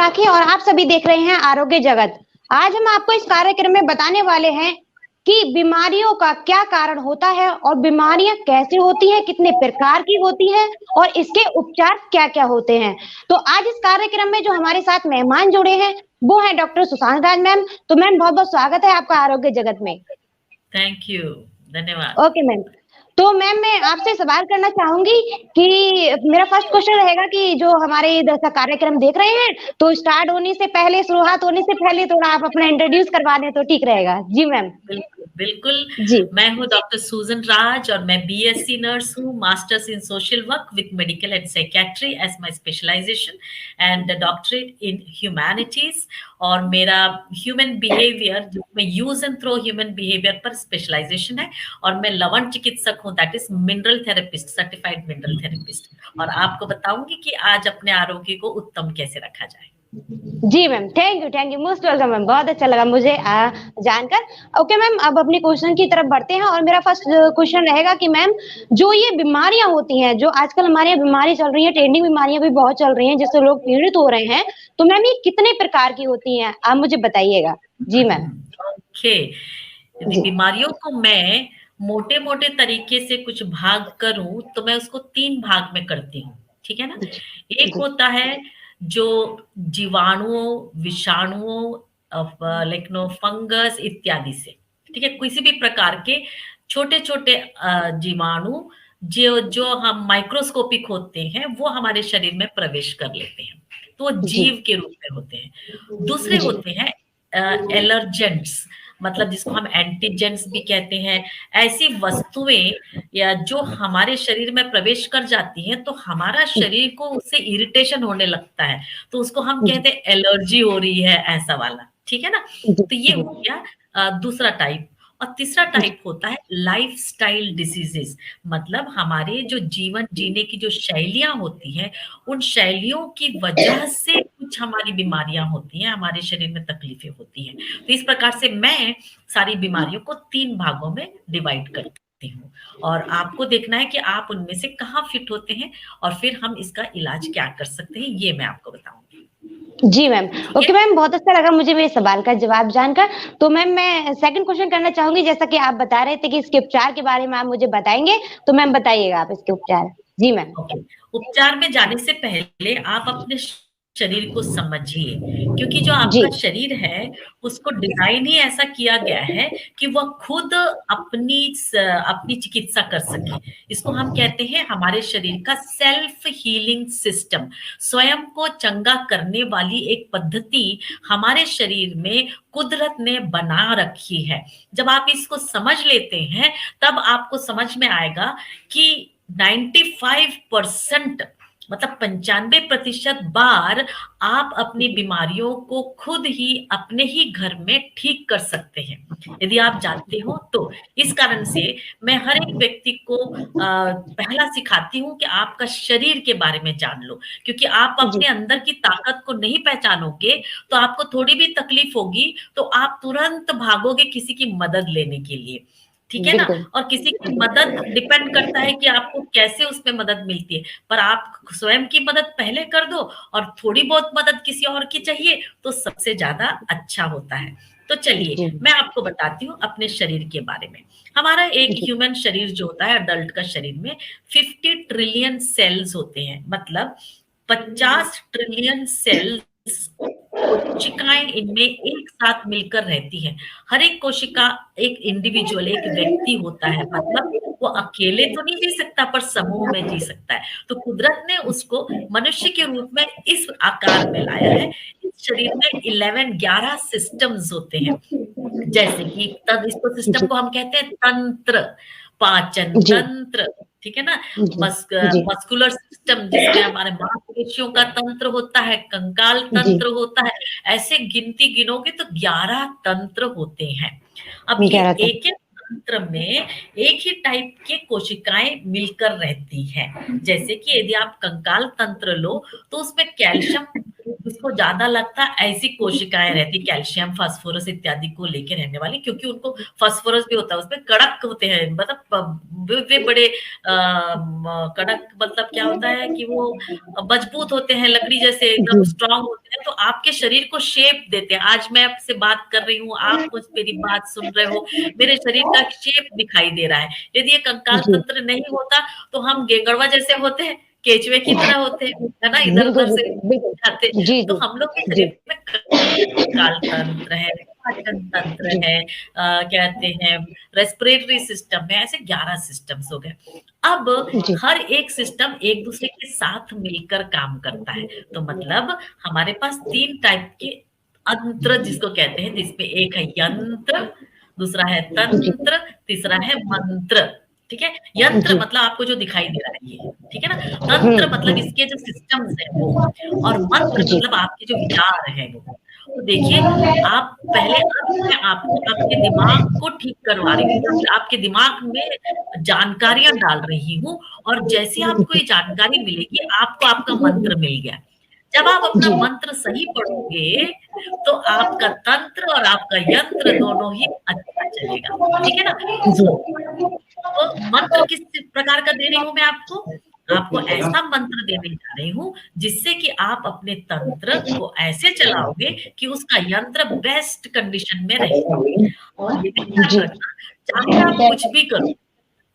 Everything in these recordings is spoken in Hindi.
राखी और आप सभी देख रहे हैं आरोग्य जगत। आज हम आपको इस कार्यक्रम में बताने वाले हैं कि बीमारियों का क्या कारण होता है और बीमारियां कैसे होती हैं, कितने प्रकार की होती हैं और इसके उपचार क्या-क्या होते हैं। तो आज इस कार्यक्रम में जो हमारे साथ मेहमान जुड़े हैं, वो हैं डॉक्टर सुशांत राज मैम। तो मैम बहुत-बहुत स्वागत है आपका आरोग्य जगत में। थैंक यू, धन्यवाद। Okay ma'am. तो मैम मैं आपसे सवाल करना चाहूंगी कि मेरा फर्स्ट क्वेश्चन रहेगा कि जो हमारे इधर का कार्यक्रम देख रहे हैं, तो स्टार्ट होने से पहले, शुरुआत होने से पहले थोड़ा आप अपना इंट्रोड्यूस करवा दें तो ठीक रहेगा। जी मैम। बिल्कुल, बिल्कुल। जी। मैं हूँ डॉक्टर सूजन राज और मैं बीएससी नर्स हूँ, masters in social work with medical and psychiatry as my specialisation and doctorate in humanities. और मेरा ह्यूमन बिहेवियर जिसमें use and throw human behaviour पर स्पेशलाइजेशन है। और मैं लवण चिकित्सक हूँ, that is mineral therapist, certified mineral therapist. और आपको बताऊंगी कि आज अपने आरोग्य को उत्तम कैसे रखा जाए। जी ma'am, thank you most welcome ma'am. बहुत अच्छा लगा मुझे जानकर। ओके मैम, अब अपने क्वेश्चन की तरफ बढ़ते हैं और मेरा फर्स्ट क्वेश्चन रहेगा कि मैम जो ये बीमारियां होती हैं, जो आजकल हमारे यहाँ बीमारी चल रही है, ट्रेंडिंग बीमारियां भी बहुत चल रही हैं जिससे लोग पीड़ित हो रहे हैं, तो मैम ये कितने प्रकार की होती हैं आप मुझे बताइएगा। जी मैम। ओके, यदि बीमारियों को मैं मोटे मोटे तरीके से कुछ भाग करूं तो मैं उसको 3 भाग में करती हूँ, ठीक है ना। एक होता है जो जीवाणुओं, विषाणुओं, लाइक नो फंगस इत्यादि से, ठीक है, किसी भी प्रकार के छोटे छोटे जीवाणु जो जो हम माइक्रोस्कोपिक होते हैं वो हमारे शरीर में प्रवेश कर लेते हैं, तो वो जीव के रूप में होते हैं। दूसरे होते हैं एलर्जेंट्स, मतलब जिसको हम एंटीजेंट्स भी कहते हैं। ऐसी वस्तुएं या जो हमारे शरीर में प्रवेश कर जाती हैं तो हमारा शरीर को उससे इरिटेशन होने लगता है, तो उसको हम कहते हैं एलर्जी हो रही है, ऐसा वाला, ठीक है ना। तो ये हो गया दूसरा टाइप। और तीसरा टाइप होता है लाइफस्टाइल डिसीजेस, मतलब हमारे जो जीवन जीने की जो शैलियां होती हैं, उन शैलियों की वजह से कुछ हमारी बीमारियां होती हैं, हमारे शरीर में तकलीफें होती हैं। तो इस प्रकार से मैं सारी बीमारियों को 3 भागों में डिवाइड करती हूँ और आपको देखना है कि आप उनमें से कहाँ फिट होते हैं और फिर हम इसका इलाज क्या कर सकते हैं, ये मैं आपको बताऊंगी। जी मैम। ओके मैम, बहुत अच्छा लगा मुझे मेरे सवाल का जवाब जानकर। तो मैम मैं सेकंड क्वेश्चन करना चाहूंगी, जैसा कि आप बता रहे थे कि इसके उपचार के बारे में आप मुझे बताएंगे, तो मैम बताइएगा आप इसके उपचार। जी मैम। ओके, उपचार में जाने से पहले आप अपने शरीर को समझिए, क्योंकि जो जी। आपका शरीर है उसको डिजाइन ही ऐसा किया गया है कि वह खुद अपनी चिकित्सा कर सके। इसको हम कहते हैं हमारे शरीर का सेल्फ हीलिंग सिस्टम, स्वयं को चंगा करने वाली एक पद्धति हमारे शरीर में कुदरत ने बना रखी है। जब आप इसको समझ लेते हैं तब आपको समझ में आएगा कि 95% मतलब 95% बार आप अपनी बीमारियों को खुद ही अपने ही घर में ठीक कर सकते हैं, यदि आप जानते हो तो। इस कारण से मैं हर एक व्यक्ति को पहला सिखाती हूँ कि आपका शरीर के बारे में जान लो, क्योंकि आप अपने अंदर की ताकत को नहीं पहचानोगे तो आपको थोड़ी भी तकलीफ होगी तो आप तुरंत भागोगे किसी की मदद लेने के लिए, ठीक है ना। और किसी की मदद डिपेंड करता है कि आपको कैसे उसमें मदद मिलती है, पर आप स्वयं की मदद पहले कर दो और थोड़ी बहुत मदद किसी और की चाहिए तो सबसे ज्यादा अच्छा होता है। तो चलिए मैं आपको बताती हूँ अपने शरीर के बारे में। हमारा एक ह्यूमन शरीर जो होता है, अडल्ट का शरीर में 50 ट्रिलियन सेल्स होते हैं, मतलब 50 ट्रिलियन सेल्स कोशिकाएं इनमें एक साथ मिलकर रहती हैं। हर एक कोशिका एक इंडिविजुअल, एक व्यक्ति होता है, मतलब वो अकेले तो नहीं जी सकता पर समूह में जी सकता है। तो कुदरत ने उसको मनुष्य के रूप में इस आकार में लाया है। इस शरीर में 11 सिस्टम्स होते हैं, जैसे कि तब इसको सिस्टम को हम कहते हैं तंत्र, पाचन तंत्र, ठीक है ना। मस्कुलर सिस्टम जिसमें हमारे मांसपेशियों का तंत्र होता है, कंकाल तंत्र होता है, ऐसे गिनती गिनोगे तो 11 तंत्र होते हैं। अब ये एक एक तंत्र में एक ही टाइप के कोशिकाएं मिलकर रहती हैं। जैसे कि यदि आप कंकाल तंत्र लो तो उसमें कैल्शियम जिसको ज्यादा लगता है ऐसी कोशिकाएं रहती, कैल्शियम फास्फोरस इत्यादि को लेके रहने वाली, क्योंकि उनको फास्फोरस भी होता है उसमें, कड़क होते हैं, मतलब वे बड़े कड़क, मतलब क्या होता है कि वो मजबूत होते हैं, लकड़ी जैसे एकदम जी स्ट्रांग होते हैं, तो आपके शरीर को शेप देते हैं। आज मैं आपसे बात कर रही हूँ, आप मुझ मेरी बात सुन रहे हो, मेरे शरीर का शेप दिखाई दे रहा है। यदि ये कंकाल जी तंत्र नहीं होता तो हम गेंगड़वा जैसे होते हैं, केचुए की तरह होते हैं, है ना, इधर बिल्कुल उधर से बिल्कुल बिल्कुल। जाते। जी तो जी हम लोग के जी शरीर में काल तंत्र है, पाचन तंत्र जी है, कहते हैं रेस्पिरेटरी सिस्टम में, ऐसे 11 सिस्टम्स हो गए। अब जी हर एक सिस्टम एक दूसरे के साथ मिलकर काम करता है। तो मतलब हमारे पास 3 टाइप के अंत्र जिसको कहते हैं, जिसमें एक है यंत्र, दूसरा है जी तंत्र, तीसरा है मंत्र। ठीक है, यंत्र जी मतलब आपको जो दिखाई दे रहा है ये, ठीक है ना। तंत्र मतलब इसके जो सिस्टम्स है वो, और मंत्र जी मतलब आपके जो विचार है वो। तो देखिए, आप पहले, अब मैं आपको आपके दिमाग को ठीक करवा रही हूँ, आपके दिमाग में जानकारियां डाल रही हूँ, और जैसे आपको ये जानकारी मिलेगी, आपको आपका मंत्र मिल गया। जब आप अपना जी मंत्र सही पढ़ोगे, तो आपका तंत्र और आपका यंत्र दोनों ही अच्छा चलेगा। ठीक है ना। जी तो मंत्र किस प्रकार का दे रही हूं मैं आपको? आपको ऐसा मंत्र देने जा रही हूँ जिससे कि आप अपने तंत्र को ऐसे चलाओगे कि उसका यंत्र बेस्ट कंडीशन में रहे। और ये भी ध्यान जी रखना, चाहे आप कुछ भी करो,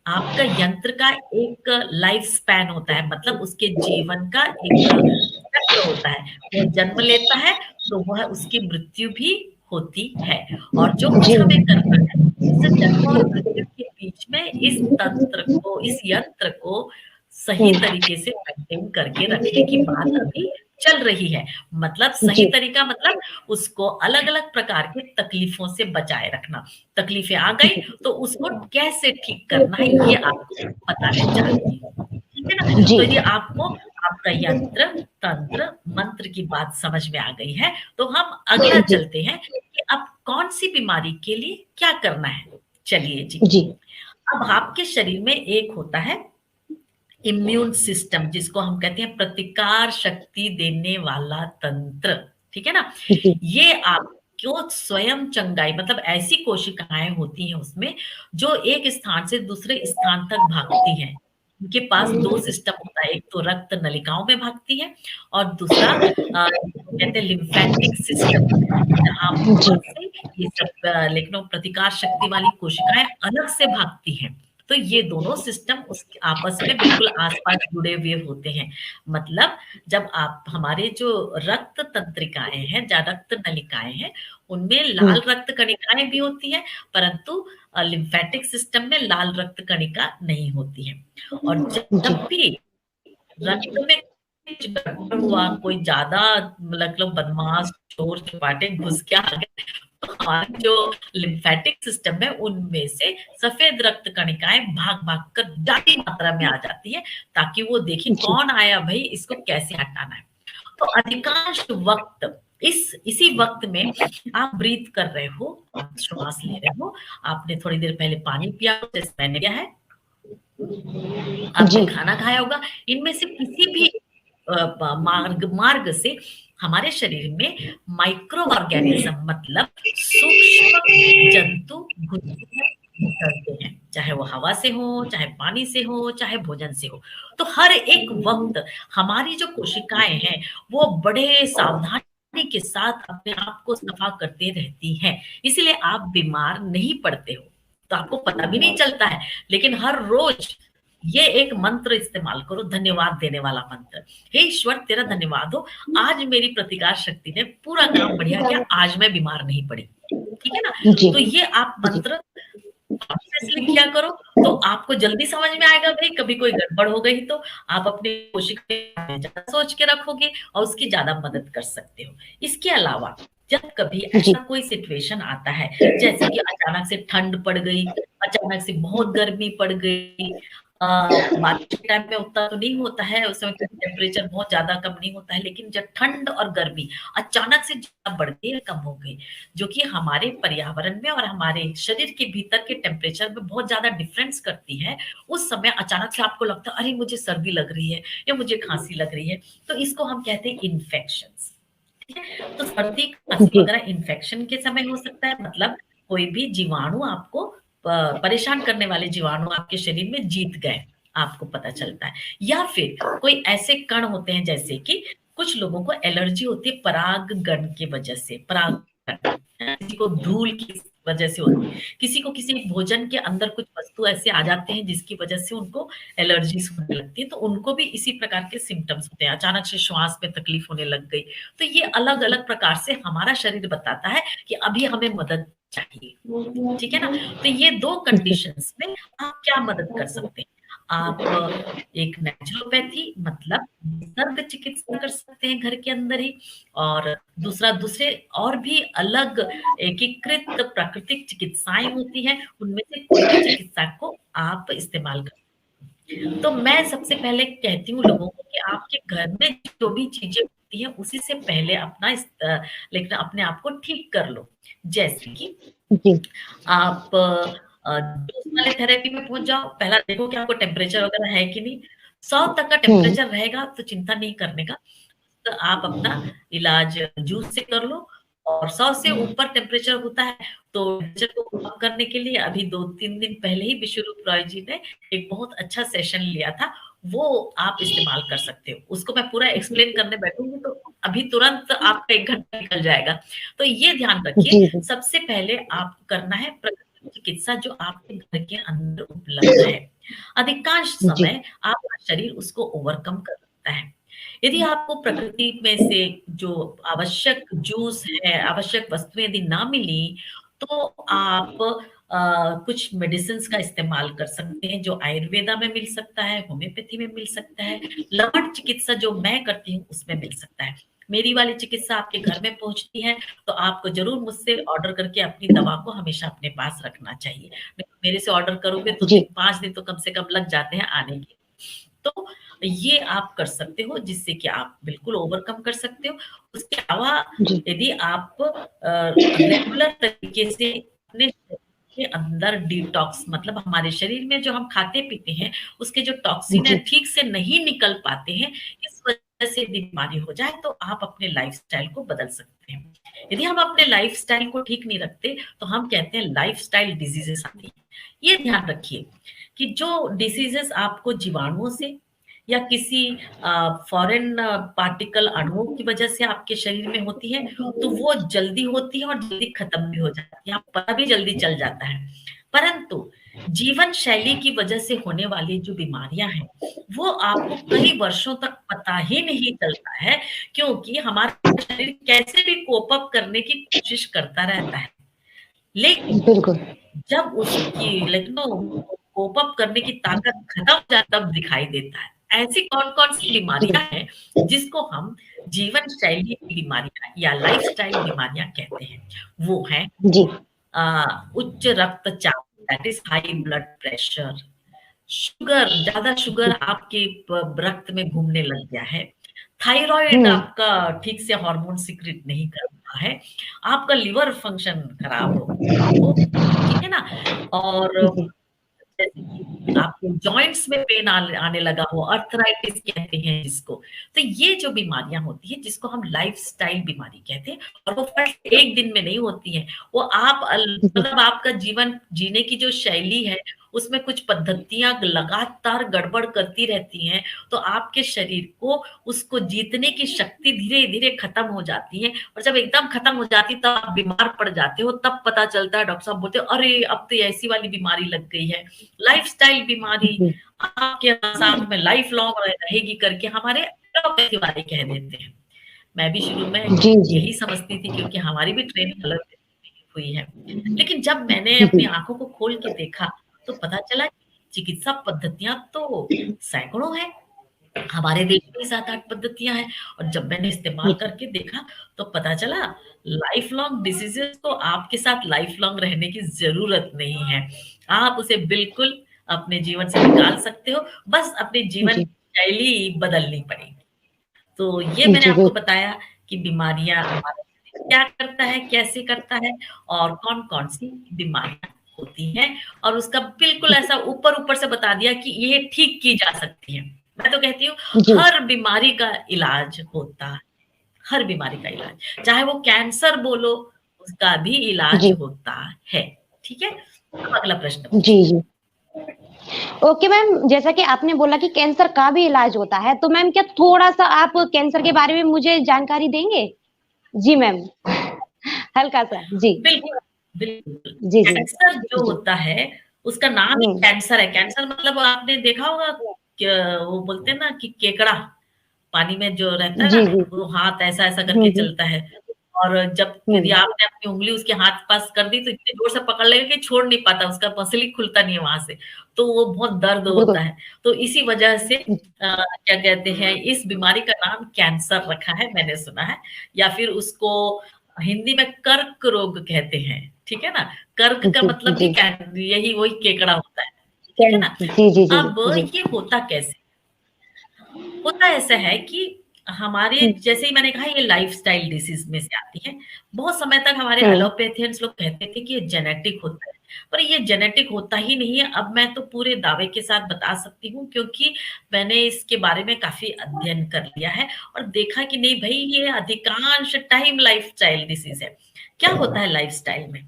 आपका यंत्र का एक लाइफ स्पैन होता है, मतलब उसके जीवन का एक चक्र होता है। वो जन्म लेता है तो वह उसकी मृत्यु भी होती है। और जो जी कुछ हमें करना है, इस जन्म और मृत्यु के बीच में इस तंत्र को, इस यंत्र को सही तरीके से मेंटेन करके रखने की बात अभी चल रही है। मतलब सही जी तरीका मतलब उसको अलग अलग प्रकार की तकलीफों से बचाए रखना। तकलीफें आ गई तो उसको कैसे ठीक करना है, ये आपको बताने जा रही हूँ। ठीक है ना। जी तो यदि आपको आपका यंत्र, तंत्र, मंत्र की बात समझ में आ गई है, तो हम अगला जी चलते हैं कि अब कौन सी बीमारी के लिए क्या करना है। चलिए जी। जी अब आपके शरीर में एक होता है इम्यून सिस्टम, जिसको हम कहते हैं प्रतिकार शक्ति देने वाला तंत्र। ठीक है ना। जी ये आपको स्वयं चंगाई, मतलब ऐसी कोशिकाएं होती हैं उसमें जो एक स्थान से दूसरे स्थान तक भागती हैं। उनके पास 2 सिस्टम होता है, एक तो रक्त नलिकाओं में भागती है, और दूसरा जिसको कहते हैं लिम्फेटिक सिस्टम, जहां जी पर से ये सब लेकिन प्रतिकार शक्ति वाली कोशिकाएं अलग से भागती हैं। तो ये दोनों सिस्टम उस आपस में बिल्कुल आसपास जुड़े हुए होते हैं। मतलब जब आप, हमारे जो रक्त तंत्रिकाएं हैं, जो रक्त नलिकाएं हैं, उनमें लाल रक्त कणिकाएं भी होती हैं, परंतु लिम्फेटिक सिस्टम में लाल रक्त कणिका नहीं होती है। और जी जब भी रक्त में कुछ गड़बड़ हुआ, कोई ज्यादा मतलब बदमाश चोर चपाटे घुस के आ गए, तो हमारे जो लिम्फेटिक सिस्टम है उनमें से सफेद रक्त कणिकाएं भाग भाग कर ज्यादा मात्रा में आ जाती है, ताकि वो देखिए जी कौन आया भाई, इसको कैसे हटाना है। तो अधिकांश वक्त इसी वक्त में आप ब्रीथ कर रहे हो, आप श्वास ले रहे हो, आपने थोड़ी देर पहले पानी पिया, जैसे मैंने किया है, आपने जी खाना खाया होगा, इनमें से किसी भी मार्ग मार्ग से हमारे शरीर में माइक्रो ऑर्गेनिज्म, मतलब सूक्ष्म जंतु घुसते हैं, निकलते हैं, चाहे वो हवा से हो, चाहे पानी से हो, चाहे भोजन से हो। तो हर एक वक्त हमारी जो कोशिकाएं हैं वो बड़े सावधानी के साथ अपने आप को सफा करते रहती हैं, इसलिए आप बीमार नहीं पड़ते हो, तो आपको पता भी नहीं चलता है। लेकिन हर रोज ये एक मंत्र इस्तेमाल करो, धन्यवाद देने वाला मंत्र। हे ईश्वर, तेरा धन्यवाद हो, आज मेरी प्रतिकार शक्ति ने पूरा काम बढ़िया किया, आज मैं बीमार नहीं पड़ी। ठीक है ना। जी तो ये आप जी मंत्र ऑब्सेसली किया करो, तो आपको जल्दी समझ में आएगा भाई, कभी कोई गड़बड़ हो गई तो आप अपनी कोशिश ज्यादा सोच के रखोगे और उसकी ज्यादा मदद कर सकते हो। इसके अलावा जब कभी जी ऐसा कोई सिचुएशन आता है, जैसे कि अचानक से ठंड पड़ गई, अचानक से बहुत गर्मी पड़ गई, बारिश के टाइम में उतना तो नहीं होता है, उस समय टेम्परेचर बहुत ज्यादा कम नहीं होता है, लेकिन जब ठंड और गर्मी अचानक से ज्यादा बढ़ गई, कम हो गई, जो कि हमारे पर्यावरण में और हमारे शरीर के भीतर के टेम्परेचर में बहुत ज्यादा डिफरेंस करती है, उस समय अचानक से आपको लगता है अरे मुझे सर्दी लग रही है या मुझे खांसी लग रही है, तो इसको हम कहते हैं इन्फेक्शन। तो सर्दी खांसी जी, वगैरह इन्फेक्शन के समय हो सकता है, मतलब कोई भी जीवाणु आपको परेशान करने वाले जीवाणु आपके शरीर में जीत गए, आपको पता चलता है। या फिर कोई ऐसे कण होते हैं, जैसे कि कुछ लोगों को एलर्जी होती है परागकण की वजह से, परागकण, किसी को धूल की वजह से होती है, किसी को किसी भोजन के अंदर कुछ वस्तु ऐसे आ जाते हैं जिसकी वजह से उनको एलर्जीज होने लगती है, तो उनको भी इसी प्रकार के सिम्पटम्स होते हैं। अचानक से श्वास में तकलीफ होने लग गई, तो ये अलग-अलग प्रकार से हमारा शरीर बताता है कि अभी हमें मदद चाहिए, ठीक है ना? तो ये 2 जी, कंडीशंस में आप क्या मदद कर सकते हैं? आप एक नेचुरोपैथी मतलब निसर्ग चिकित्सा कर सकते हैं घर के अंदर ही, और दूसरा दूसरे और भी अलग एकीकृत प्राकृतिक चिकित्साएँ होती हैं, उनमें से कोई भी चिकित्सा को आप इस्तेमाल कर। तो मैं सबसे पहले कहती हूँ लोगों को कि आपके घर में जो भी चीज़ें होती हैं, उसी से पहले अपना लेकिन अपने आप को ठीक कर लो। जैसे कि जी, आप डोज़ वाले थेरेपी में पहुँच जाओ, पहला देखो कि आपको टेम्परेचर वगैरह है कि नहीं। 100 तक का हुँ, टेम्परेचर रहेगा तो चिंता नहीं करने का, तो आप अपना इलाज जूस से कर लो, और 100 से ऊपर टेम्परेचर होता है, तो टेम्परेचर को कम करने के लिए अभी 2-3 दिन पहले ही विश्वरूप रॉय जी ने एक बहुत अच्छा सेशन लिया था, वो आप इस्तेमाल कर सकते हो। उसको मैं पूरा एक्सप्लेन करने बैठूँगी तो अभी तुरंत आपका 1 घंटा निकल जाएगा। तो ये ध्यान रखिए, जी, जी, सबसे पहले आपको करना है प्राकृतिक चिकित्सा जो आपके घर के अंदर उपलब्ध है। अधिकांश जी, समय आपका शरीर उसको ओवरकम कर सकता है। यदि आपको प्रकृति में से जो आवश्यक जूस है, आवश्यक वस्तुएँ यदि ना मिली, तो आप कुछ मेडिसिन्स का इस्तेमाल कर सकते हैं, जो आयुर्वेदा में मिल सकता है, होम्योपैथी में मिल सकता है, लवण चिकित्सा जो मैं करती हूँ, उसमें मिल सकता है। मेरी वाली चिकित्सा आपके घर में पहुँचती है, तो आपको ज़रूर मुझसे ऑर्डर करके अपनी दवा को हमेशा अपने पास रखना चाहिए। नहीं तो मेरे से ऑर्डर करोगे तो जी, 5 दिन तो कम से कम लग जाते हैं आने के। तो ये आप कर सकते हो, जिससे कि आप बिल्कुल ओवरकम कर सकते हो। उसके अलावा जी, यदि आप रेगुलर तरीके से अपने शरीर के अंदर डिटॉक्स, मतलब हमारे शरीर में जो हम खाते-पीते हैं, उसके जो टॉक्सिन है जी, ठीक से नहीं निकल पाते हैं, इस वजह से यदि बीमारी हो जाए तो आप अपने लाइफ़स्टाइल को बदल सकते हैं। यदि हम अपने लाइफ़स्टाइल को ठीक नहीं रखते, तो हम कहते हैं लाइफ़स्टाइल डिज़ीज़ेज़ आती हैं। ये ध्यान रखिए कि जो डिसीजेस आपको जीवाणुओं से या किसी फॉरेन पार्टिकल अणुओं की वजह से आपके शरीर में होती है, तो वो जल्दी होती है और जल्दी खत्म भी हो जाती है, आपको पता भी जल्दी चल जाता है। परंतु जीवन शैली की वजह से होने वाली जो बीमारियां हैं, वो आपको कई वर्षों तक पता ही नहीं चलता है, क्योंकि हमारा शरीर कैसे भी कोप अप करने की कोशिश करता रहता है। लेकिन बिल्कुल, जब उसकी लाइक नो कोप अप करने की ताकत खत्म हो जाए तब दिखाई देता है। ऐसी कौन-कौन सी जी, बीमारियाँ हैं जिसको हम जीवन शैली की बीमारियाँ या लाइफ़स्टाइल बीमारियाँ कहते हैं। वो हैं जी, उच्च रक्तचाप that is high blood pressure, sugar, ज़्यादा शुगर आपके रक्त में घूमने लग गया है, थायरॉइड हुँ, आपका ठीक से हार्मोन सीक्रेट नहीं कर रहा है, आपका लिवर फंक्शन खराब हो, ठीक है ना? और जी, जैसे कि आपको जॉइंट्स में पेन आने लगा हो, अर्थराइटिस कहते हैं जिसको। तो ये जो बीमारियाँ होती हैं, जिसको हम लाइफ़स्टाइल बीमारी कहते हैं, और वो फट एक दिन में नहीं होती हैं। वो आप जी, मतलब आपका जीवन जीने की जो शैली है, उसमें कुछ पद्धतियाँ लगातार गड़बड़ करती रहती हैं, तो आपके शरीर को उसको जीतने की शक्ति धीरे-धीरे खत्म हो जाती है, और जब एकदम खत्म हो जाती है, तब आप बीमार पड़ जाते हो, तब पता चलता है, डॉक्टर साहब बोलते हैं, "अरे! अब तो ऐसी वाली बीमारी लग गई है।" लाइफ़स्टाइल बीमारी जी, आपके साथ में लाइफ़ लॉन्ग रहेगी करके हमारे एलोपैथी वाले कह देते हैं। मैं भी शुरू में जी, जी, यही समझती थी, क्योंकि हमारी भी ट्रेनिंग अलग हुई है। लेकिन जब मैंने अपनी जी, आँखों को खोल के देखा, तो पता चला कि चिकित्सा पद्धतियाँ तो सैकड़ों हैं। हमारे देश में 7-8 पद्धतियाँ हैं, और जब मैंने इस्तेमाल जी, करके देखा, तो पता चला लाइफ़ लॉन्ग डिसीज़ेज़ को आपके साथ लाइफ़ लॉन्ग रहने की ज़रूरत नहीं है। आप उसे बिल्कुल अपने जीवन से निकाल सकते हो, बस अपनी जीवन जी, शैली बदलनी पड़ेगी। तो ये मैंने जी, आपको बिल्कुल, बताया कि बीमारियाँ हमारा शरीर क्या करता है, कैसे करता है, और कौन-कौन सी बीमारियाँ होती हैं, और उसका बिल्कुल ऐसा ऊपर-ऊपर से बता दिया कि ये ठीक की जा सकती है। मैं तो कहती हूँ जी, हर बीमारी का इलाज होता है, हर बीमारी का इलाज, चाहे वो कैंसर बोलो, उसका भी इलाज जी होता है। ठीक है, अब अगला प्रश्न जी पूछिए। जी। ओके मैम, जैसा कि आपने बोला कि कैंसर का भी इलाज होता है, तो मैम क्या थोड़ा सा आप कैंसर के बारे में मुझे जानकारी देंगे? जी मैम, हल्का सा। जी बिल्कुल, बिल्कुल। जी जी कैंसर जो जी। होता है, उसका नाम ही हम्म। कैंसर है। कैंसर मतलब आपने देखा होगा वो बोलते हैं ना कि केकड़ा पानी में जो रहता है जी ना, जी। वो हाथ ऐसा-ऐसा करके हम्म। चलता है और जब यदि हम्म। आपने अपनी उँगली उसके हाथ पास कर दी, तो इतनी जोर से पकड़ लेगा कि छोड़ नहीं पाता, उसका मसल ही खुलता नहीं है वहाँ से, तो वो बहुत दर्द बिल्कुल। होता है। तो इसी वजह से क्या कहते हैं, इस बीमारी का नाम कैंसर रखा है, मैंने सुना है, या फिर उसको हिंदी में कर्क रोग कहते हैं, ठीक है ना? कर्क का जी मतलब भी जी। यही वही केकड़ा होता है, ठीक है ना? जी जी जी अब जी। ये होता कैसे? होता ऐसा है कि हमारे जैसे ही मैंने कहा ये लाइफस्टाइल डिसीज में से आती है। बहुत समय तक हमारे हम्म। एलोपैथियंस लोग कहते थे कि ये जेनेटिक होता है, पर ये जेनेटिक होता ही नहीं है। अब मैं तो पूरे दावे के साथ बता सकती हूँ क्योंकि मैंने इसके बारे में काफ़ी अध्ययन कर लिया है और देखा कि नहीं भई ये अधिकांश टाइम लाइफस्टाइल डिसीज है। क्या होता है लाइफस्टाइल में?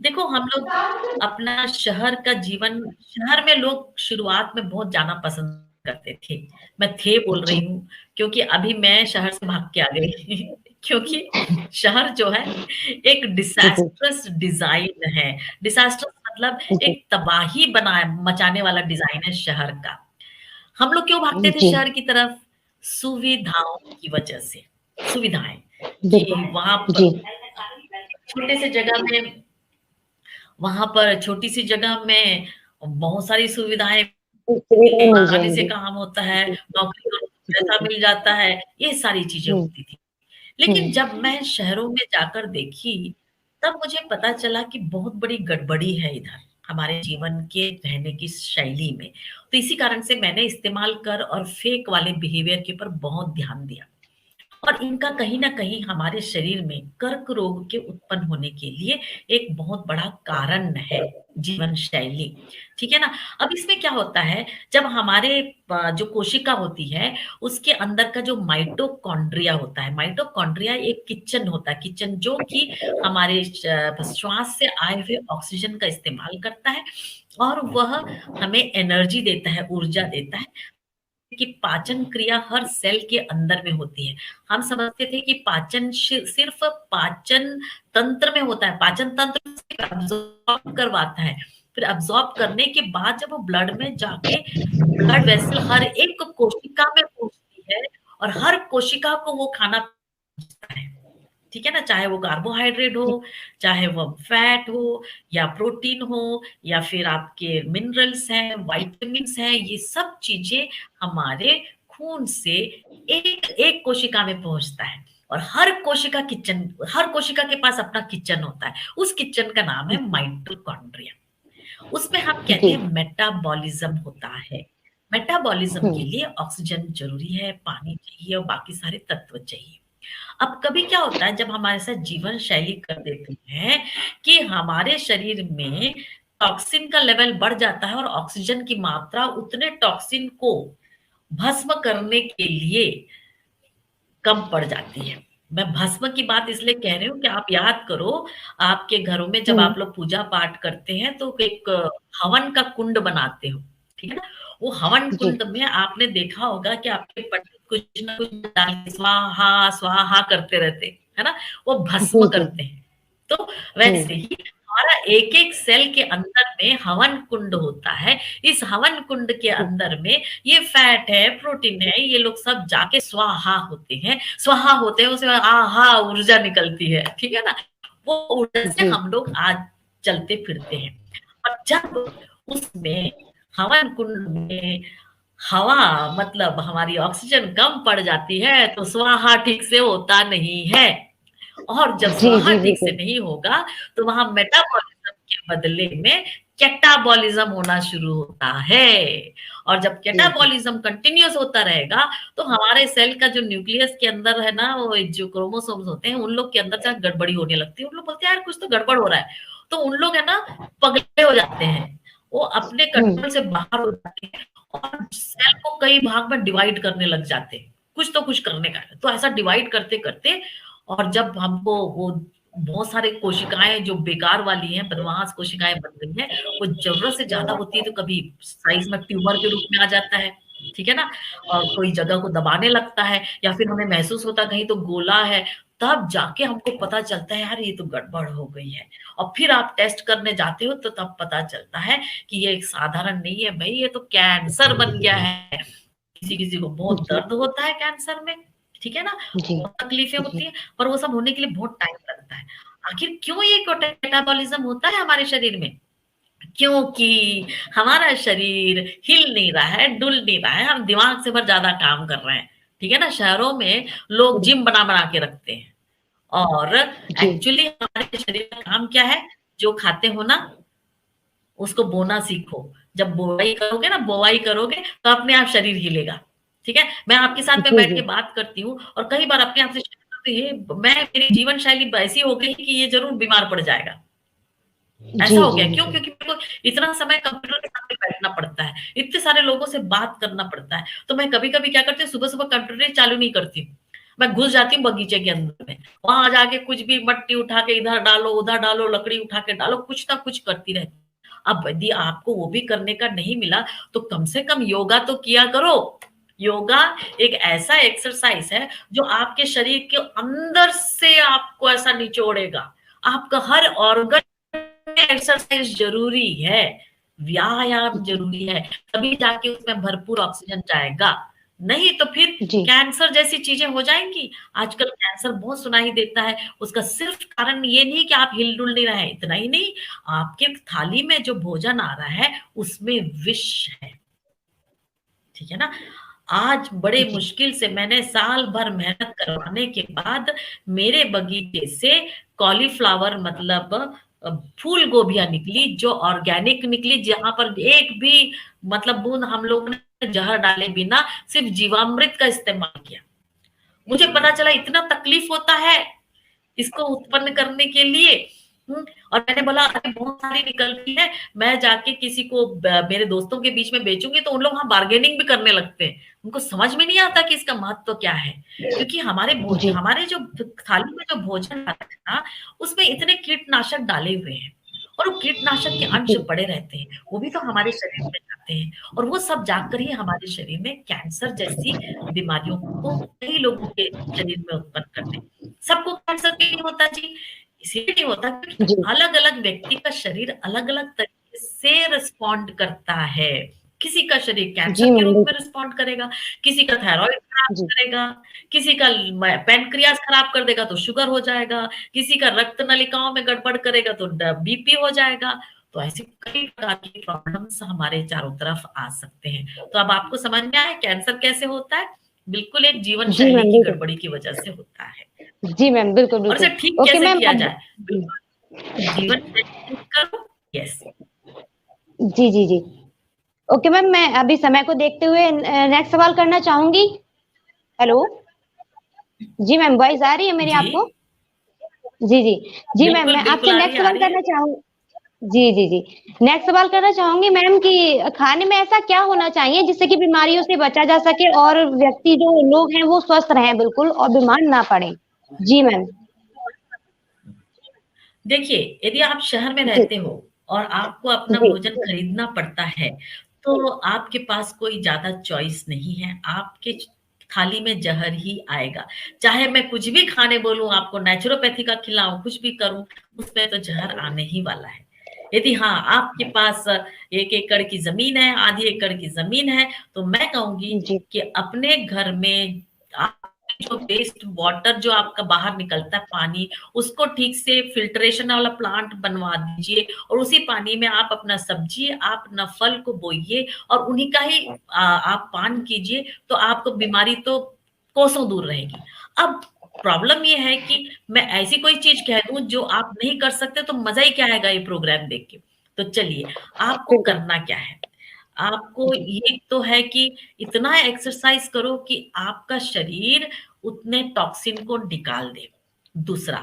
देखो हम लोग अपना शहर में लोग शुरुआत में बहुत जाना पसंद करते थे। मैं थे बोल जी रही हूँ क्योंकि अभी मैं शहर से भाग के आ गई क्योंकि शहर जो है एक जी जी डिसास्ट्रस डिज़ाइन है। डिसास्ट्रस मतलब जी एक तबाही बनाए मचाने वाला डिज़ाइन है शहर का। हम लोग क्यों भागते थे जी। शहर की तरफ? सुविधाओं की वजह से। सुविधाएँ कि वहाँ बिल्कुल। जी। पर छोटे से जगह में वहाँ पर छोटी-सी जगह में बहुत सारी सुविधाएँ सुविधाएं होती हैं, मिल आसानी से जाएंगी। काम होता है, जी नौकरी और जी पैसा जी। मिल जाता है, ये सारी चीज़ें हम्म। होती थी। लेकिन हम्म। जब मैं शहरों में जाकर देखी, तब मुझे पता चला कि बहुत बड़ी गड़बड़ी है इधर, हमारे जीवन के रहने की शैली में। तो इसी कारण से मैंने इस्तेमाल कर और फेक वाले बिहेवियर के ऊपर बहुत ध्यान दिया। और इनका कहीं न कहीं हमारे शरीर में कर्क रोग के उत्पन्न होने के लिए एक बहुत बड़ा कारण है, जीवन शैली, ठीक है ना? अब इसमें क्या होता है, जब हमारे जो कोशिका होती है, उसके अंदर का जो माइटोकॉन्ड्रिया होता है, माइटोकॉन्ड्रिया एक किचन होता है, किचन जो कि हमारे श्वास से आए हुए ऑक्सीजन का इस्तेमाल करता है और वह हमें एनर्जी देता है, ऊर्जा देता है। कि पाचन क्रिया हर सेल के अंदर में होती है। हम समझते थे कि पाचन सिर्फ पाचन तंत्र में होता है, पाचन तंत्र सिर्फ अब्ज़ॉर्ब करवाता है। फिर अब्ज़ॉर्ब करने के बाद जब वो ब्लड में जाके ब्लड वेसल हर एक कोशिका में पहुँचती है और हर कोशिका को वो खाना पहुँचता है। ठीक है ना? चाहे वो कार्बोहाइड्रेट हो, चाहे वो फैट हो या प्रोटीन हो या फिर आपके मिनरल्स हैं, विटामिन्स हैं, ये सब चीज़ें हमारे खून से एक कोशिका में पहुँचता है और हर कोशिका के पास अपना किचन होता है। उस किचन का नाम है माइटोकॉन्ड्रिया। उसमें हम कहते जी। हैं मेटाबॉलिज़्म होता है। मेटाबॉलिज़्म के हम्म। लिए ऑक्सीजन ज़रूरी है, पानी चाहिए और बाकी सारे तत्व चाहिए। अब कभी क्या होता है जब हमारे साथ जीवन शैली कर देते हैं कि हमारे शरीर में टॉक्सिन का लेवल बढ़ जाता है और ऑक्सीजन की मात्रा उतने टॉक्सिन को भस्म करने के लिए कम पड़ जाती है। मैं भस्म की बात इसलिए कह रही हूँ कि आप याद करो, आपके घरों में जब हम्म। आप लोग पूजा-पाठ करते हैं तो एक हवन का कुंड बनाते हो, ठीक है ना? वो हवन जी कुंड में आपने देखा होगा कि आपके पंडित कुछ न कुछ डाल के स्वाहा, स्वाहा करते रहते हैं, है ना? वो भस्म जी जी। करते हैं। तो वैसे हम्म। ही हमारा एक-एक सेल के अंदर में हवन कुंड होता है। इस हवन कुंड के जी अंदर में ये फैट है, प्रोटीन है, ये लोग सब जाके स्वाहा होते हैं। स्वाहा होते हैं, उसमें आहा ऊर्जा निकलती है, ठीक है ना? वो ऊर्जा से जी हम लोग आज चलते-फिरते हैं। और जब उसमें हवन कुंड में हवा मतलब हमारी ऑक्सीजन कम पड़ जाती है, तो स्वाहा ठीक से होता नहीं है। और जब जी स्वाहा जी ठीक से बिल्कुल। नहीं होगा, तो वहाँ मेटाबॉलिज़्म के बदले में कैटाबॉलिज़्म होना शुरू होता है। और जब जी जी। कैटाबॉलिज़्म कंटीन्यूअस होता रहेगा, तो हमारे सेल का जो न्यूक्लियस के अंदर है ना, वो जो क्रोमोसोम्स होते हैं, उन लोग के अंदर जाके गड़बड़ी होने लगती है। उन लोग बोलते हैं, "यार, कुछ तो गड़बड़ हो रहा है।" तो उन लोग है ना, पगले हो जाते हैं। वो अपने हम्म। कंट्रोल से बाहर हो जाते हैं और सेल को कई भाग में डिवाइड करने लग जाते हैं। कुछ तो कुछ करने का है। तो ऐसा डिवाइड करते करते, और जब हमको वो बहुत सारे कोशिकाएं जो बेकार वाली हैं, बदमाश कोशिकाएं बन गई हैं, वो जरूरत से ज्यादा होती है तो कभी साइज में ट्यूमर के रूप में आ जाता है, ठीक है ना, और कोई जगह को दबाने लगता है, या फिर हमें महसूस होता है कहीं तो गोला है, तब जाके हमको पता चलता है यार ये तो गड़बड़ हो गई है। और फिर आप टेस्ट करने जाते हो तो तब पता चलता है कि ये एक साधारण नहीं है भाई, ये तो कैंसर बन गया है। किसी किसी को बहुत जी दर्द होता है कैंसर में, ठीक है ना, जी बहुत तकलीफें जी होती है, पर वो सब होने के लिए बहुत टाइम लगता है। आखिर क्यों ये मेटाबॉलिज्म होता है हमारे शरीर में? क्योंकि हमारा शरीर हिल नहीं रहा है, डुल नहीं रहा है, हम दिमाग से पर ज्यादा काम कर रहे हैं, ठीक है ना। शहरों में लोग जिम बना बना के रखते हैं, और जी एक्चुअली हमारे शरीर का काम क्या है? जो खाते हो ना, उसको बोना सीखो। जब बोवाई करोगे ना, बोवाई करोगे तो अपने आप शरीर हिलेगा, ठीक है। मैं आपके साथ में जी बैठ जी के बात करती हूँ और कई बार अपने आप से शेयर करती हूँ, ये मैं मेरी जीवन शैली ऐसी हो गई कि ये जरूर बीमार पड़ जाएगा। जी ऐसा हो जी गया, जी क्यों? क्योंकि मेरे को इतना समय कंप्यूटर के सामने बैठना पड़ता है, इतने सारे लोगों से बात करना पड़ता है, तो मैं कभी-कभी क्या करती हूँ, सुबह-सुबह कंप्यूटर ही चालू नहीं करती हूँ। मैं घुस जाती हूँ बगीचे के अंदर में, वहां जाके कुछ भी मट्टी उठा के इधर डालो, उधर डालो, लकड़ी उठा के डालो, कुछ ना कुछ करती रहती हूँ। अब यदि आपको वो भी करने का नहीं मिला, तो कम से कम योगा तो किया करो। योगा एक ऐसा एक्सरसाइज है जो आपके शरीर के अंदर से आपको ऐसा निचोड़ेगा। आपका हर ऑर्गन एक्सरसाइज जरूरी है, व्यायाम जी जरूरी है, तभी जाके उसमें भरपूर ऑक्सीजन जाएगा। नहीं तो फिर जी कैंसर जैसी चीजें हो जाएंगी। आजकल कैंसर बहुत सुनाई देता है, उसका सिर्फ कारण ये नहीं कि आप हिल-डुल नहीं रहे हैं, इतना ही नहीं, आपके थाली में जो भोजन आ रहा है उसमें विष है, ठीक है ना। आज बड़े जी मुश्किल से मैंने साल भर मेहनत करवाने के बाद मेरे बगीचे से कॉलीफ्लावर मतलब फूल गोभियां निकली, जो ऑर्गेनिक निकली, जहां पर एक भी मतलब बूंद हम लोग ने जहर डाले बिना सिर्फ जीवामृत का इस्तेमाल किया। मुझे पता चला इतना तकलीफ होता है इसको उत्पन्न करने के लिए। और मैंने बोला अरे बहुत सारी निकलती है, मैं जाके किसी को मेरे दोस्तों के बीच में बेचूंगी, तो उन लोग वहां बार्गेनिंग भी करने लगते हैं। उनको समझ में नहीं आता कि इसका महत्व क्या है, क्योंकि जी हमारे जो थाली में जो भोजन आता है ना, उसमें इतने कीटनाशक डाले हुए हैं, और वो कीटनाशक के अंश पड़े रहते हैं, वो भी तो हमारे शरीर में जाते हैं, और वो सब जाकर ही हमारे शरीर में कैंसर जैसी बीमारियों को कई लोगों के शरीर में उत्पन्न करते हैं। सबको कैंसर क्यों नहीं होता जी? इसलिए नहीं होता क्योंकि जी अलग-अलग व्यक्ति का शरीर अलग-अलग तरीके से रिस्पॉन्ड करता है। किसी का शरीर कैंसर जी के मैम रूप में बिल्कुल रिस्पॉन्ड करेगा, किसी का थायराइड खराब जी करेगा, किसी का पैनक्रियास खराब कर देगा तो शुगर हो जाएगा, किसी का रक्त नलिकाओं में गड़बड़ करेगा तो बीपी हो जाएगा। तो ऐसी कई प्रकार की प्रॉब्लम्स हमारे चारों तरफ आ सकते हैं। तो अब आपको समझ में आया कैंसर कैसे होता है? बिल्कुल एक जीवन जी शैली मैम की बिल्कुल गड़बड़ी की वजह से होता है। जी मैम बिल्कुल और बिल्कुल इसे ठीक ओके कैसे मैम किया अब जाए? बिल्कुल, जीवन शैली ठीक करो। यस। जी जी जी ओके मैम, मैं अभी समय को देखते हुए नेक्स्ट सवाल करना चाहूंगी। हेलो, जी मैम, वॉइस आ रही है मेरी जी, आपको? जी जी जी मैम, बिल्कुल, मैं आपसे बिल्कुल आ रही नेक्स्ट है, आ सवाल रही है। करना चाहूँ। जी जी जी नेक्स्ट सवाल करना चाहूंगी मैम कि खाने में ऐसा क्या होना चाहिए जिससे कि बीमारियों से बचा जा सके और व्यक्ति जो लोग हैं वो स्वस्थ रहें बिल्कुल और बीमार ना पड़े। जी मैम। देखिए, यदि आप शहर में जी रहते हो और आपको अपना जी भोजन खरीदना पड़ता है, तो आपके पास कोई ज़्यादा चॉइस नहीं है, आपके थाली में ज़हर ही आएगा। चाहे मैं कुछ भी खाने बोलूँ, आपको नेचुरोपैथी का खिलाऊँ, कुछ भी करूँ, उसमें तो ज़हर आने ही वाला है। यदि हाँ, आपके पास 1 एकड़ की ज़मीन है, आधी एकड़ की ज़मीन है, तो मैं कहूँगी जी कि अपने घर में आप जो वेस्ट वाटर जो आपका बाहर निकलता है पानी, उसको ठीक से फिल्ट्रेशन वाला प्लांट बनवा दीजिए, और उसी पानी में आप अपना सब्जी, आप अपना फल को बोइए और उन्हीं का ही आप पान कीजिए, तो आपको बीमारी तो कोसों दूर रहेगी। अब प्रॉब्लम ये है कि मैं ऐसी कोई चीज़ कह दूँ जो आप नहीं कर सकते, तो मज़ा ही क्या आएगा ये प्रोग्राम देख के। तो चलिए, आपको बिल्कुल करना क्या है? आपको जी ये तो है कि इतना एक्सरसाइज करो कि आपका शरीर उतने टॉक्सिन को निकाल दे। दूसरा,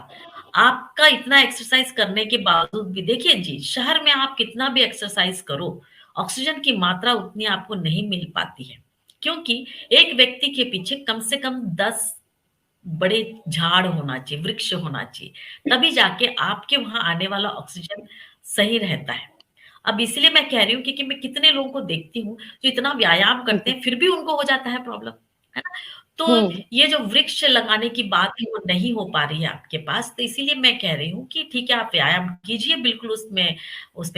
आपका इतना एक्सरसाइज करने के बावजूद भी देखिए जी, शहर में आप कितना भी एक्सरसाइज करो, ऑक्सीजन की मात्रा उतनी आपको नहीं मिल पाती है, क्योंकि एक व्यक्ति के पीछे कम से कम 10 बड़े झाड़ होना चाहिए, वृक्ष होना चाहिए, तभी जाके आपके वहां आने वाला ऑक्सीजन सही रहता है। अब इसलिए मैं कह रही हूँ क्योंकि मैं कितने लोगों को देखती हूँ जो इतना व्यायाम करते हैं फिर भी उनको हो जाता है प्रॉब्लम, है ना? तो ये जो वृक्ष लगाने की बात है वो नहीं हो पा रही है आपके पास, तो इसीलिए मैं कह रही हूँ कि ठीक है आप व्यायाम कीजिए, बिल्कुल उसमें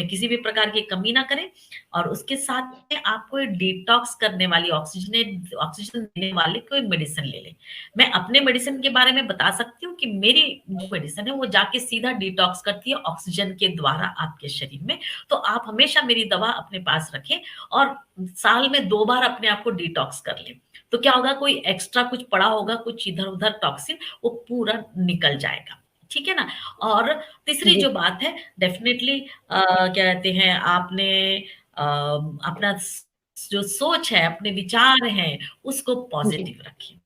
किसी भी प्रकार की कमी ना करें, और उसके साथ में आप कोई डिटॉक्स करने वाली ऑक्सीजन देने वाले कोई मेडिसिन ले लें। मैं अपने मेडिसिन के बारे में बता सकती हूँ कि मेरी जो मेडिसिन है वो जाके सीधा डिटॉक्स करती है ऑक्सीजन के द्वारा आपके शरीर में। तो आप हमेशा मेरी दवा अपने पास रखें और साल में 2 बार अपने आप को डिटॉक्स कर लें। तो क्या होगा, कोई एक्स्ट्रा कुछ पड़ा होगा, कुछ इधर-उधर टॉक्सिन, वो पूरा निकल जाएगा। ठीक है ना? और तीसरी जो बात है डेफिनिटली क्या कहते हैं, आपने अपना जो सोच है, अपने विचार हैं, उसको पॉजिटिव रखिए।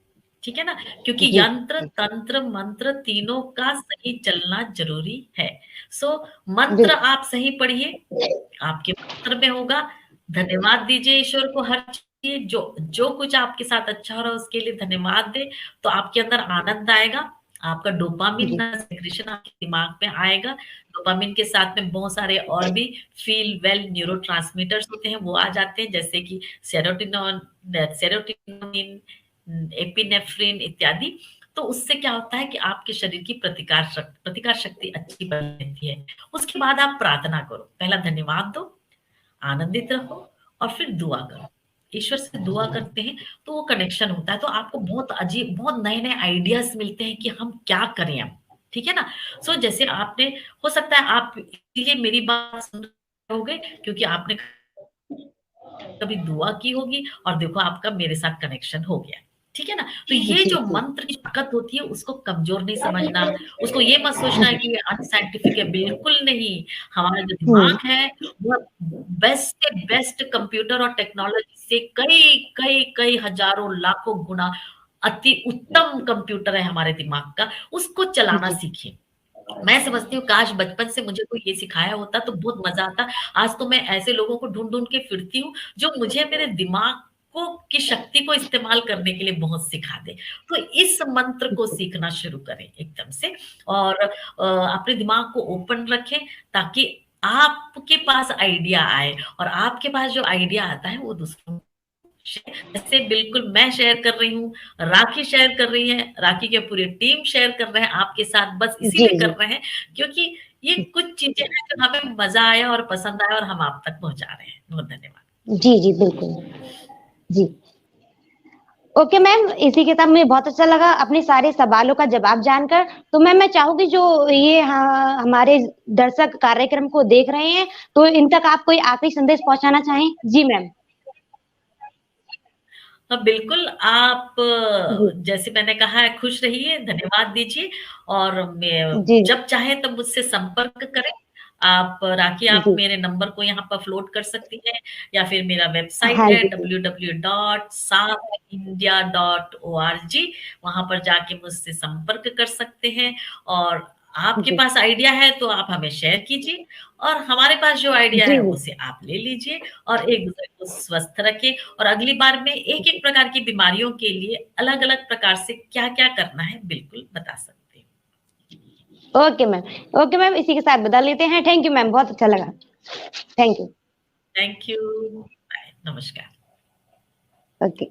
ठीक है ना? क्योंकि यंत्र, तंत्र, मंत्र तीनों का सही चलना ज़रूरी है। सो मंत्र आप सही पढ़िए, आपके मंत्र में होगा। धन्यवाद दीजिए ईश्वर को हर चीज़, जो कुछ आपके साथ अच्छा हो रहा है उसके लिए धन्यवाद दें, तो आपके अंदर आनंद आएगा। आपका डोपामिन सेक्रेशन आपके दिमाग में आएगा। डोपामिन के साथ में बहुत सारे और भी फील वेल न्यूरोट्रांसमीटर्स होते हैं, वो आ जाते हैं, जैसे कि सेरोटोनिन, एपिनेफ्रिन इत्यादि। तो उससे क्या होता है कि आपके शरीर की प्रतिकार शक्ति अच्छी बनी रहती है। उसके बाद आप प्रार्थना करो, पहला धन्यवाद दो, आनंदित रहो और फिर दुआ करो। ईश्वर से दुआ करते हैं तो वो कनेक्शन होता है, तो आपको बहुत अजीब, बहुत नए-नए आइडियाज़ मिलते हैं कि हम क्या करें अब, ठीक है ना? सो जैसे आपने, हो सकता है आप इसीलिए मेरी बात सुन रहे होंगे क्योंकि आपने कभी दुआ की होगी और देखो आपका मेरे साथ कनेक्शन हो गया, ठीक है ना? तो ये जो मंत्र की ताकत होती है उसको कमज़ोर नहीं समझना, उसको ये मत सोचना कि ये अनसाइंटिफिक है, बिल्कुल नहीं। हमारा जो दिमाग है वो बेस्ट से बेस्ट कंप्यूटर और टेक्नोलॉजी से कई हज़ारों लाखों गुना अति उत्तम कंप्यूटर है हमारे दिमाग का, उसको चलाना सीखिए। मैं समझती हूँ काश बचपन से मुझे कोई ये सिखाया होता तो बहुत मज़ा आता। आज तो मैं ऐसे लोगों को ढूँढ-ढूँढ के फिरती हूँ जो मुझे मेरे दिमाग को की शक्ति को इस्तेमाल करने के लिए बहुत सिखा दे। तो इस मंत्र को सीखना शुरू करें एकदम से, और अपने दिमाग को ओपन रखें ताकि आपके पास आइडिया आए, और आपके पास जो आइडिया आता है वो दूसरों जैसे बिल्कुल मैं शेयर कर रही हूँ, राखी शेयर कर रही है, राखी के पूरी टीम शेयर कर रहे हैं आपके साथ, बस इसीलिए कर रहे हैं क्योंकि ये कुछ चीज़ें हैं जो हमें मज़ा आया और पसंद आया और हम आप तक पहुँचा रहे हैं। बहुत धन्यवाद। जी, बिल्कुल। जी। ओके मैम, इसी के साथ मुझे बहुत अच्छा लगा अपने सारे सवालों का जवाब जानकर। तो मैम मैं चाहूँगी जो ये हमारे दर्शक कार्यक्रम को देख रहे हैं, तो इन तक आप कोई आखिरी संदेश पहुँचाना चाहें? जी मैम। बिल्कुल, आप जैसे मैंने कहा है खुश रहिए, धन्यवाद दीजिए, और मैं जब चाहें तब मुझसे संपर्क करें। आप राखी, आप मेरे नंबर को यहाँ पर फ्लोट कर सकती हैं, या फिर मेरा वेबसाइट है www.saafindia.org, वहाँ पर जाके मुझसे संपर्क कर सकते हैं। और आपके पास आइडिया है तो आप हमें शेयर कीजिए, और हमारे पास जो आइडिया है उसे आप ले लीजिए, और एक-दूसरे को स्वस्थ रखें, और अगली बार में एक-एक प्रकार की बीमारियों के लिए अलग-अलग प्रकार से क्या-क्या करना है बिल्कुल बता सकते हैं। ओके मैम, इसी के साथ बदल लेते हैं। थैंक यू मैम, बहुत अच्छा लगा। Thank you. Thank you. Bye, नमस्कार। ओके।